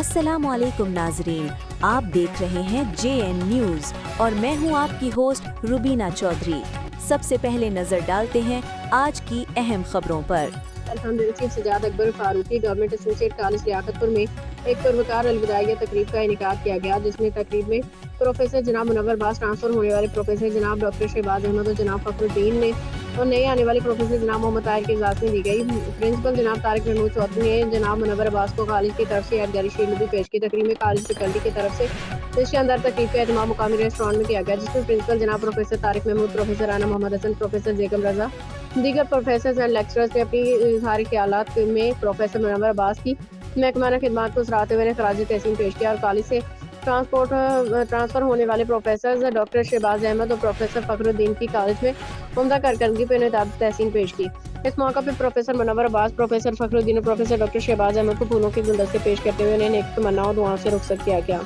अस्सलाम वालेकुम नाजरीन, आप देख रहे हैं JN न्यूज़ और मैं हूं आपकी होस्ट रुबीना चौधरी। सबसे पहले नजर डालते हैं आज की अहम खबरों पर। अल्हम्दुलिल्लाह Sajjad Akbar Farooqui government associate college Liaquatpur में एक पुरवकार अलविदाइया तकरीब का इनेकाद किया गया, जिसमें तकरीब में प्रोफेसर जनाब मुनव्वर अब्बास, ट्रांसफर होने वाले प्रोफेसर जनाब डॉक्टर शहबाज अहमद और जनाब फखरुद्दीन ने और नए आने वाले प्रोफेसर जनाब मोहम्मद ताहिर की इजाजत दी गई। प्रिंसिपल जनाब तारिक महमूद चौधरी ने जनाब मुनव्वर अब्बास को कॉलेज की तरफ से यादगारी शील्ड भी पेश की। तकरीब में कॉलेज फैकल्टी की तरफ से इस शानदार तकरीब का एहतमाम मुकामी रेस्टोरेंट में किया गया, जिसमें प्रिंसिपल जनाब professor Tariq Mahmood, professor Rana Mohammad Hassan, professor Jacob Raza, दीगर प्रोफेसर एंड लेक्चरर्स ने अपनी इजहार ख्यालात में प्रोफेसर मुनव्वर अब्बास की महकमाना खिदमात को सराहते हुए खराज तहसीन पेश किया और कॉलेज से ट्रांसफर होने वाले प्रोफेसर डॉक्टर शहबाज अहमद और प्रोफेसर फखरुद्दीन की कॉलेज में उम्दा कारकर्दगी पर इनेदाद तहसीन पेश की। इस मौका पर प्रोफेसर मुनव्वर अब्बास, प्रोफेसर फखरुद्दीन और प्रोफेसर डॉक्टर शहबाज अहमद को फूलों के गुलदस्ते पेश करते हुए उन्हें नेक तमन्नाओं और दुआओं से रुखसत किया गया।